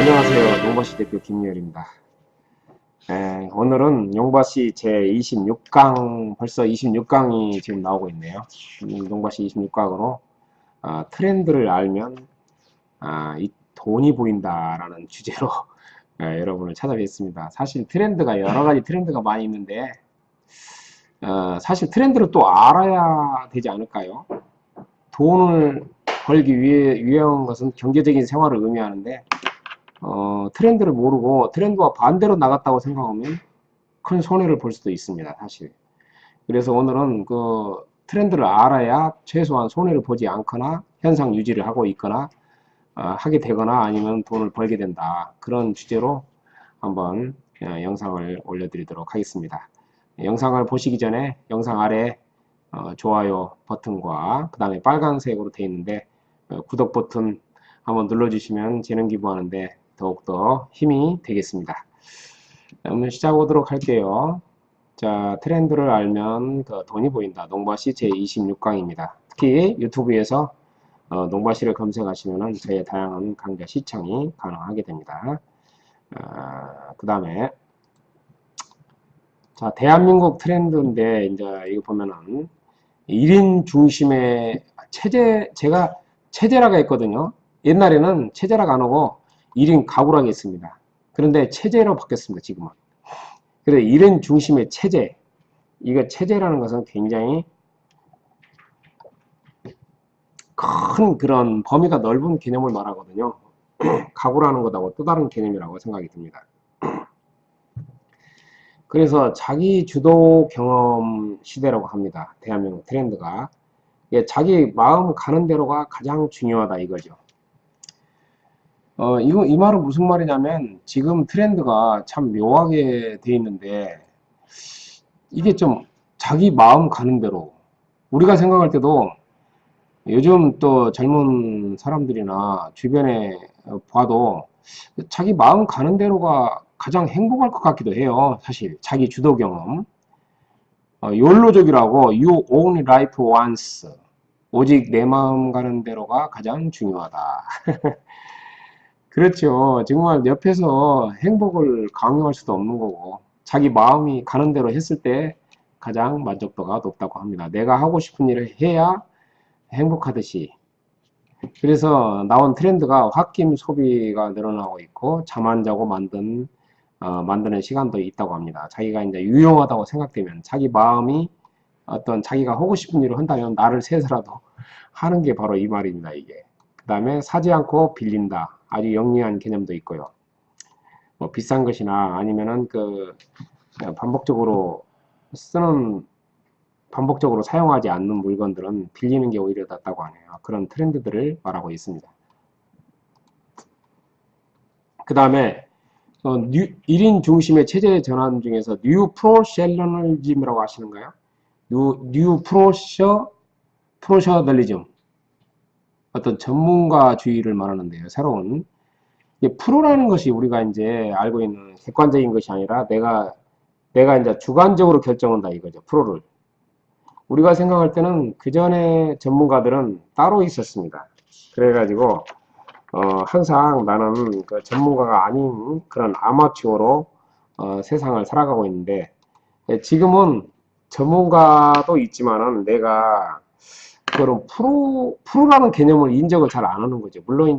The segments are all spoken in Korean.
안녕하세요. 농바시 대표 김유열입니다. 오늘은 용바시 제26강, 벌써 26강이 지금 나오고 있네요. 용바시 26강으로 트렌드를 알면 이 돈이 보인다라는 주제로 여러분을 찾아뵙겠습니다. 사실 트렌드가 여러 가지 트렌드가 많이 있는데 사실 트렌드를 또 알아야 되지 않을까요? 돈을 벌기 위해 유행한 것은 경제적인 생활을 의미하는데 트렌드를 모르고 트렌드와 반대로 나갔다고 생각하면 큰 손해를 볼 수도 있습니다, 사실. 그래서 오늘은 그 트렌드를 알아야 최소한 손해를 보지 않거나 현상 유지를 하고 있거나 하게 되거나 아니면 돈을 벌게 된다. 그런 주제로 한번 영상을 올려드리도록 하겠습니다. 영상을 보시기 전에 영상 아래 좋아요 버튼과 그 다음에 빨간색으로 되어 있는데 구독 버튼 한번 눌러주시면 재능 기부하는데 더욱더 힘이 되겠습니다. 오늘 시작하도록 할게요. 자, 트렌드를 알면 돈이 보인다. 농바시 제26강입니다. 특히 유튜브에서 농바시를 검색하시면 저의 다양한 강좌 시청이 가능하게 됩니다. 그 다음에 자, 대한민국 트렌드인데 이제 이거 보면은 1인 중심의 체제, 제가 체제라고 했거든요. 옛날에는 체제라고 안 하고 1인 가구라고 했습니다. 그런데 체제로 바뀌었습니다, 지금은. 그래서 1인 중심의 체제. 이거 체제라는 것은 굉장히 큰 그런 범위가 넓은 개념을 말하거든요. 가구라는 것하고 또 다른 개념이라고 생각이 듭니다. 그래서 자기 주도 경험 시대라고 합니다. 대한민국 트렌드가. 자기 마음 가는 대로가 가장 중요하다 이거죠. 이 말은 무슨 말이냐면 지금 트렌드가 참 묘하게 돼 있는데 이게 좀 자기 마음 가는 대로 우리가 생각할 때도 요즘 또 젊은 사람들이나 주변에 봐도 자기 마음 가는 대로가 가장 행복할 것 같기도 해요. 사실 자기 주도 경험 욜로족이라고 You only live once, 오직 내 마음 가는 대로가 가장 중요하다. 그렇죠. 정말 옆에서 행복을 강요할 수도 없는 거고 자기 마음이 가는 대로 했을 때 가장 만족도가 높다고 합니다. 내가 하고 싶은 일을 해야 행복하듯이. 그래서 나온 트렌드가 홧김 소비가 늘어나고 있고 잠 안 자고 만드는 시간도 있다고 합니다. 자기가 이제 유용하다고 생각되면 자기 마음이 어떤 자기가 하고 싶은 일을 한다면 나를 새서라도 하는 게 바로 이 말입니다. 이게. 그 다음에 사지 않고 빌린다. 아주 영리한 개념도 있고요. 뭐 비싼 것이나 아니면은 반복적으로 쓰는 반복적으로 사용하지 않는 물건들은 빌리는 게 오히려 낫다고 하네요. 그런 트렌드들을 말하고 있습니다. 그 다음에 1인 중심의 체제 전환 중에서 뉴 프로셔널리즘이라고 하시는가요? 뉴 프로셔널리즘, 어떤 전문가주의를 말하는데요. 새로운 프로라는 것이 우리가 이제 알고 있는 객관적인 것이 아니라 내가 이제 주관적으로 결정한다 이거죠. 프로를. 우리가 생각할 때는 그 전에 전문가들은 따로 있었습니다. 그래가지고 항상 나는 그 전문가가 아닌 그런 아마추어로 세상을 살아가고 있는데 지금은 전문가도 있지만은 내가 그런 프로라는 개념을 인정을 잘 안 하는 거죠. 물론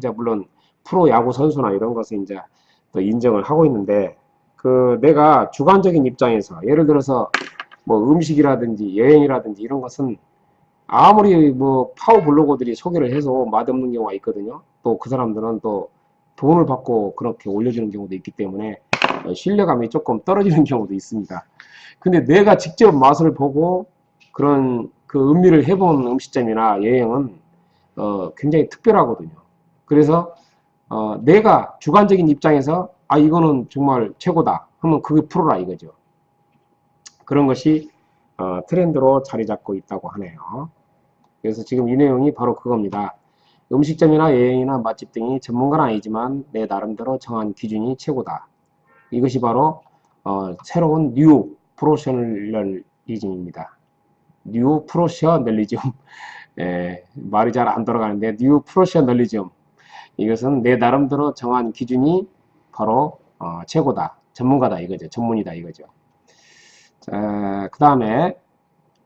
프로 야구 선수나 이런 것을 이제 또 인정을 하고 있는데 내가 주관적인 입장에서 예를 들어서 뭐 음식이라든지 여행이라든지 이런 것은 아무리 뭐 파워 블로거들이 소개를 해서 맛없는 경우가 있거든요. 또 그 사람들은 또 돈을 받고 그렇게 올려주는 경우도 있기 때문에 신뢰감이 조금 떨어지는 경우도 있습니다. 근데 내가 직접 맛을 보고 그런 그 음미를 해본 음식점이나 여행은 굉장히 특별하거든요. 그래서 내가 주관적인 입장에서 이거는 정말 최고다 하면 그게 프로라 이거죠. 그런 것이 트렌드로 자리 잡고 있다고 하네요. 그래서 지금 이 내용이 바로 그겁니다. 음식점이나 여행이나 맛집 등이 전문가는 아니지만 내 나름대로 정한 기준이 최고다. 이것이 바로 새로운 뉴 프로셔널리즘입니다. 뉴 프로셔널리즘. 말이 잘 안 돌아가는데 뉴 프로셔널리즘. 이것은 내 나름대로 정한 기준이 바로 최고다, 전문가다 이거죠. 전문이다 이거죠. 자, 그 다음에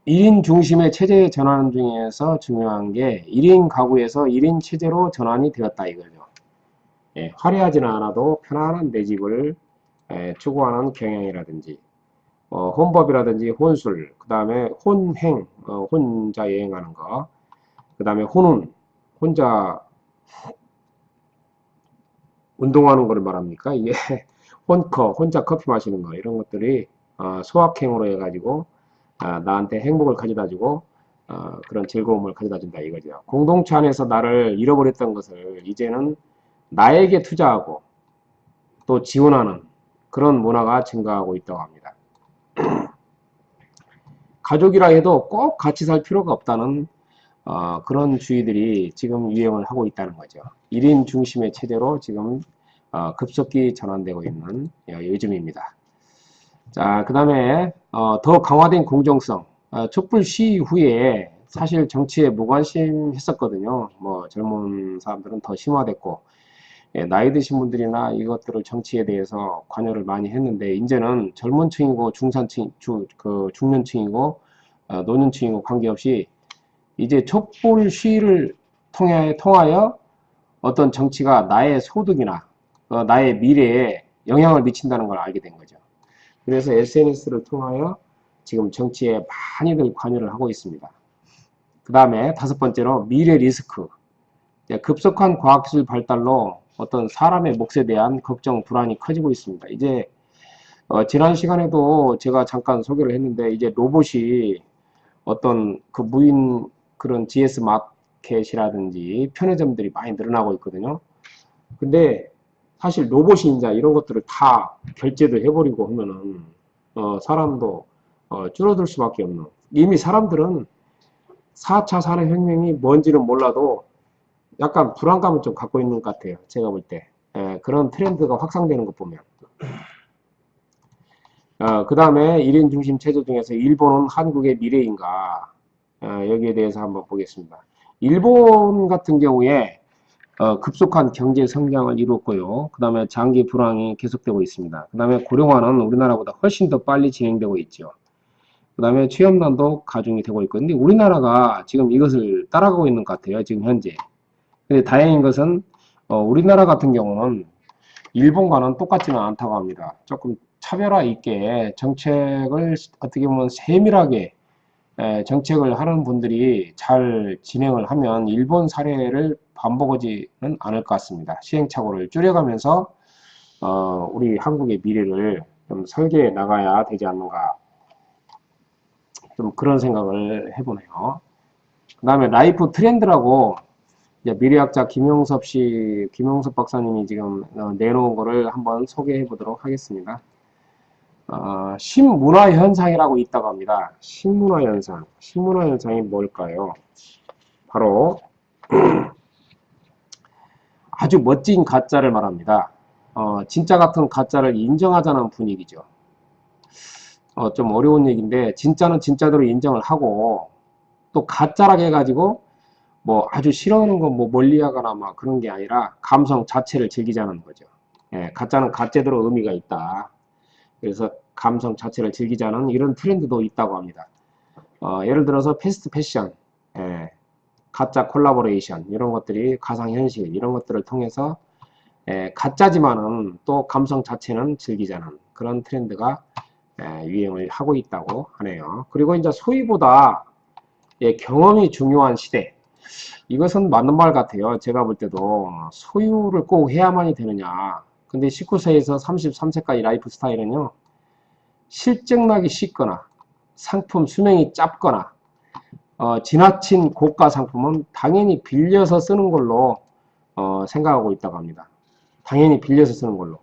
1인 중심의 체제 전환 중에서 중요한 게 1인 가구에서 1인 체제로 전환이 되었다 이거죠. 예, 화려하지는 않아도 편안한 내 집을 추구하는 경향이라든지 혼법이라든지 혼술, 그 다음에 혼행, 혼자 여행하는 거, 그 다음에 혼운, 혼자 운동하는 거를 말합니까? 이게 혼커, 혼자 커피 마시는 거, 이런 것들이 소확행으로 해가지고 나한테 행복을 가져다 주고 그런 즐거움을 가져다 준다 이거죠. 공동체 안에서 나를 잃어버렸던 것을 이제는 나에게 투자하고 또 지원하는 그런 문화가 증가하고 있다고 합니다. 가족이라 해도 꼭 같이 살 필요가 없다는 그런 주의들이 지금 유행을 하고 있다는 거죠. 1인 중심의 체제로 지금 급속히 전환되고 있는 요즘입니다. 자, 그 다음에 더 강화된 공정성. 촛불 시위 후에 사실 정치에 무관심했었거든요. 뭐 젊은 사람들은 더 심화됐고 나이 드신 분들이나 이것들을 정치에 대해서 관여를 많이 했는데 이제는 젊은 층이고 중산층, 중년층이고 노년층이고 관계없이 이제 촛불 시위를 통하여 어떤 정치가 나의 소득이나 나의 미래에 영향을 미친다는 걸 알게 된 거죠. 그래서 SNS를 통하여 지금 정치에 많이들 관여를 하고 있습니다. 그 다음에 5번째로 미래 리스크. 급속한 과학기술 발달로 어떤 사람의 몫에 대한 걱정, 불안이 커지고 있습니다. 이제 지난 시간에도 제가 잠깐 소개를 했는데 이제 로봇이 어떤 그 무인 그런 GS 마켓이라든지 편의점들이 많이 늘어나고 있거든요. 근데 사실 로봇이 이제 이런 것들을 다 결제도 해버리고 하면은 사람도 줄어들 수밖에 없는, 이미 사람들은 4차 산업혁명이 뭔지는 몰라도 약간 불안감을 좀 갖고 있는 것 같아요. 제가 볼 때. 그런 트렌드가 확산되는 것 보면. 그 다음에 1인 중심 체제 중에서 일본은 한국의 미래인가, 여기에 대해서 한번 보겠습니다. 일본 같은 경우에 급속한 경제 성장을 이루었고요. 그 다음에 장기 불황이 계속되고 있습니다. 그 다음에 고령화는 우리나라보다 훨씬 더 빨리 진행되고 있죠. 그 다음에 취업난도 가중이 되고 있고, 근데 우리나라가 지금 이것을 따라가고 있는 것 같아요. 지금 현재. 근데 다행인 것은 우리나라 같은 경우는 일본과는 똑같지는 않다고 합니다. 조금 차별화 있게 정책을 어떻게 보면 세밀하게 정책을 하는 분들이 잘 진행을 하면 일본 사례를 반복하지는 않을 것 같습니다. 시행착오를 줄여가면서 우리 한국의 미래를 좀 설계해 나가야 되지 않는가, 좀 그런 생각을 해보네요. 그 다음에 라이프 트렌드라고 미래학자 김용섭 박사님이 지금 내놓은 거를 한번 소개해 보도록 하겠습니다. 신문화현상이라고 있다고 합니다. 신문화현상. 신문화현상이 뭘까요? 바로 아주 멋진 가짜를 말합니다. 진짜 같은 가짜를 인정하자는 분위기죠. 좀 어려운 얘기인데, 진짜는 진짜대로 인정을 하고 또 가짜라고 해가지고 뭐 아주 싫어하는 건 뭐 멀리하거나 막 그런 게 아니라 감성 자체를 즐기자는 거죠. 가짜는 가짜대로 의미가 있다. 그래서 감성 자체를 즐기자는 이런 트렌드도 있다고 합니다. 예를 들어서 패스트 패션, 가짜 콜라보레이션, 이런 것들이 가상현실, 이런 것들을 통해서 가짜지만은 또 감성 자체는 즐기자는 그런 트렌드가 유행을 하고 있다고 하네요. 그리고 이제 소위보다 경험이 중요한 시대. 이것은 맞는 말 같아요. 제가 볼 때도 소유를 꼭 해야만이 되느냐. 근데 19세에서 33세까지 라이프 스타일은요, 실증나기 쉽거나 상품 수명이 짧거나 지나친 고가 상품은 당연히 빌려서 쓰는 걸로 생각하고 있다고 합니다. 당연히 빌려서 쓰는 걸로.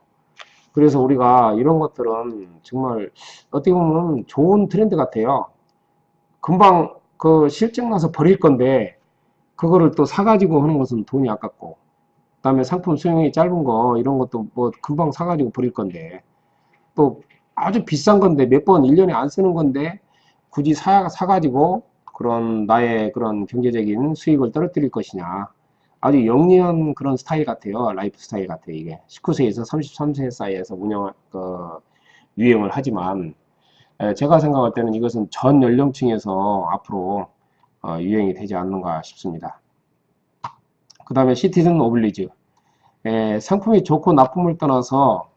그래서 우리가 이런 것들은 정말 어떻게 보면 좋은 트렌드 같아요. 금방 그 실증나서 버릴 건데 그거를 또 사가지고 하는 것은 돈이 아깝고, 그 다음에 상품 수명이 짧은 거 이런 것도 뭐 금방 사가지고 버릴 건데, 또 아주 비싼 건데 몇 번 1년에 안 쓰는 건데 굳이 사가지고 그런 나의 그런 경제적인 수익을 떨어뜨릴 것이냐. 아주 영리한 그런 스타일 같아요. 라이프 스타일 같아요. 이게 19세에서 33세 사이에서 유행을 하지만 제가 생각할 때는 이것은 전 연령층에서 앞으로 유행이 되지 않는가 싶습니다. 그 다음에 시티즌 오블리주. 상품이 좋고 나쁨을 떠나서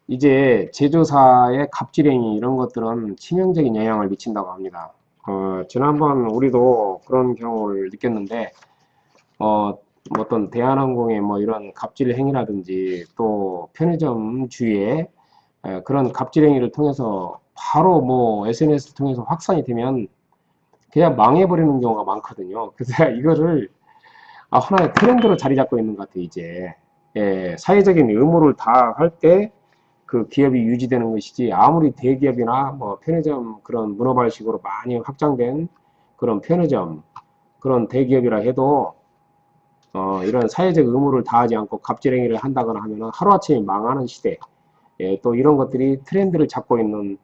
이제 제조사의 갑질행위 이런 것들은 치명적인 영향을 미친다고 합니다. 지난번 우리도 그런 경우를 느꼈는데 어떤 대한항공의 뭐 이런 갑질 행위라든지 또 편의점 주위에 그런 갑질 행위를 통해서 바로 뭐 SNS를 통해서 확산이 되면 그냥 망해버리는 경우가 많거든요. 그래서 이거를 하나의 트렌드로 자리 잡고 있는 것 같아요, 이제. 사회적인 의무를 다할 때 그 기업이 유지되는 것이지, 아무리 대기업이나 뭐 편의점 그런 문어발식으로 많이 확장된 그런 편의점, 그런 대기업이라 해도, 이런 사회적 의무를 다하지 않고 갑질행위를 한다거나 하면 하루아침에 망하는 시대, 또 이런 것들이 트렌드를 잡고 있는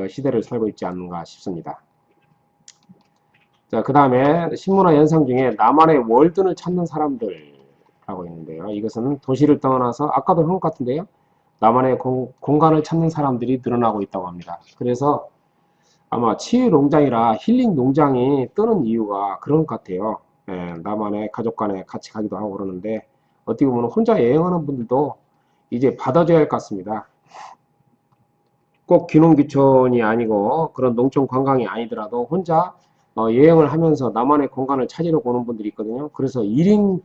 시대를 살고 있지 않는가 싶습니다. 자, 그 다음에 신문화 현상 중에 나만의 월든을 찾는 사람들라고 있는데요. 이것은 도시를 떠나서 아까도 한 것 같은데요. 나만의 공간을 찾는 사람들이 늘어나고 있다고 합니다. 그래서 아마 치유 농장이라 힐링 농장이 뜨는 이유가 그런 것 같아요. 나만의 가족 간에 같이 가기도 하고 그러는데 어떻게 보면 혼자 여행하는 분들도 이제 받아줘야 할 것 같습니다. 꼭 귀농귀촌이 아니고 그런 농촌 관광이 아니더라도 혼자 여행을 하면서 나만의 공간을 찾으려고 오는 분들이 있거든요. 그래서 1인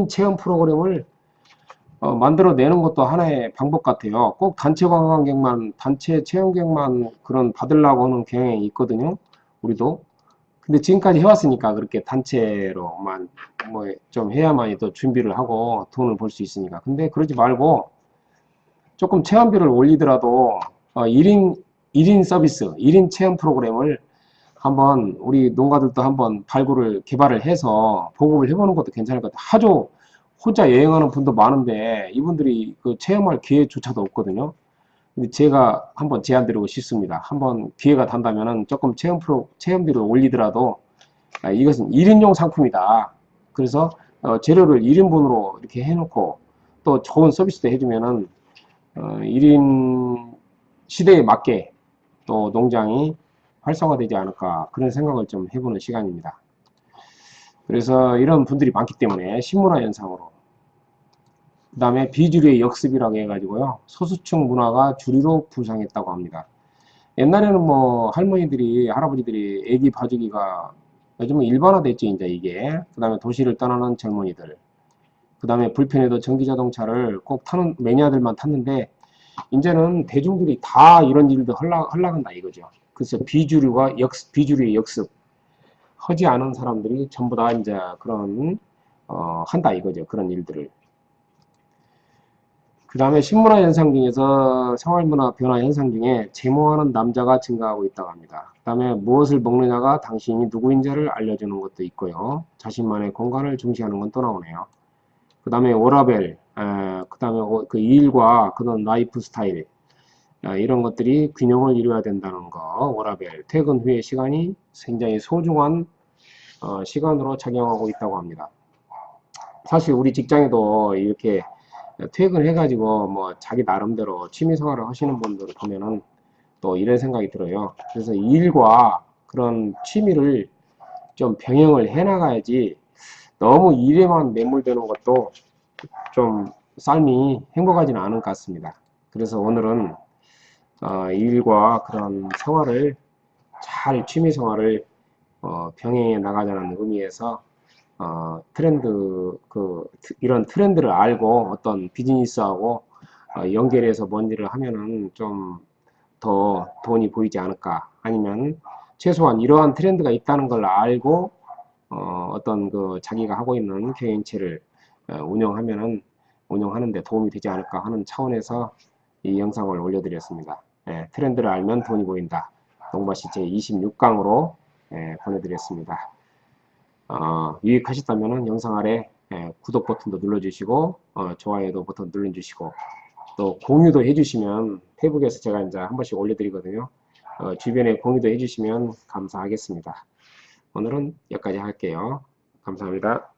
체험 프로그램을 만들어내는 것도 하나의 방법 같아요. 꼭 단체 관광객만, 단체 체험객만 그런 받으려고 하는 경향이 있거든요. 우리도. 근데 지금까지 해왔으니까 그렇게 단체로만 뭐 좀 해야만이 또 준비를 하고 돈을 벌 수 있으니까. 근데 그러지 말고 조금 체험비를 올리더라도 1인 서비스, 1인 체험 프로그램을 한번 우리 농가들도 한번 개발을 해서 보급을 해보는 것도 괜찮을 것 같아요. 하도 혼자 여행하는 분도 많은데 이분들이 그 체험할 기회조차도 없거든요. 근데 제가 한번 제안 드리고 싶습니다. 한번 기회가 된다면은 조금 체험비를 올리더라도 이것은 1인용 상품이다. 그래서 재료를 1인분으로 이렇게 해놓고 또 좋은 서비스도 해주면은 1인 시대에 맞게 또 농장이 활성화되지 않을까 그런 생각을 좀 해보는 시간입니다. 그래서 이런 분들이 많기 때문에 신문화 현상으로 그 다음에 비주류의 역습이라고 해가지고요 소수층 문화가 주류로 부상했다고 합니다. 옛날에는 뭐 할머니들이 할아버지들이 애기 봐주기가 요즘은 일반화됐죠 이제 이게. 그 다음에 도시를 떠나는 젊은이들, 그 다음에 불편해도 전기자동차를 꼭 타는 매니아들만 탔는데 이제는 대중들이 다 이런 일도 허락한다 이거죠. 그래서 비주류의 역습, 하지 않은 사람들이 전부 다 이제 그런 한다 이거죠. 그런 일들을. 그 다음에 신문화 현상 중에서 생활문화 변화 현상 중에 제모하는 남자가 증가하고 있다고 합니다. 그 다음에 무엇을 먹느냐가 당신이 누구인지를 알려주는 것도 있고요. 자신만의 공간을 중시하는 건 또 나오네요. 그 다음에 워라벨, 그 다음에 그 일과 그런 라이프 스타일, 이런 것들이 균형을 이루어야 된다는 거. 워라벨, 퇴근 후의 시간이 굉장히 소중한 시간으로 작용하고 있다고 합니다. 사실 우리 직장에도 이렇게 퇴근해가지고 뭐 자기 나름대로 취미생활을 하시는 분들을 보면은 또 이런 생각이 들어요. 그래서 일과 그런 취미를 좀 병행을 해나가야지 너무 일에만 매몰되는 것도 좀 삶이 행복하지는 않은 것 같습니다. 그래서 오늘은 일과 그런 생활을 취미 생활을 병행해 나가자는 의미에서 이런 트렌드를 알고 어떤 비즈니스하고 연결해서 뭔 일을 하면은 좀 더 돈이 보이지 않을까. 아니면 최소한 이러한 트렌드가 있다는 걸 알고 어떤 그 자기가 하고 있는 경영체를 운영하는데 도움이 되지 않을까 하는 차원에서 이 영상을 올려드렸습니다. 트렌드를 알면 돈이 보인다. 농바시 제 26강으로 보내드렸습니다. 유익하셨다면 영상 아래 구독 버튼도 눌러주시고 좋아요도 버튼 눌러주시고 또 공유도 해주시면 페이북에서 제가 이제 한 번씩 올려드리거든요. 주변에 공유도 해주시면 감사하겠습니다. 오늘은 여기까지 할게요. 감사합니다.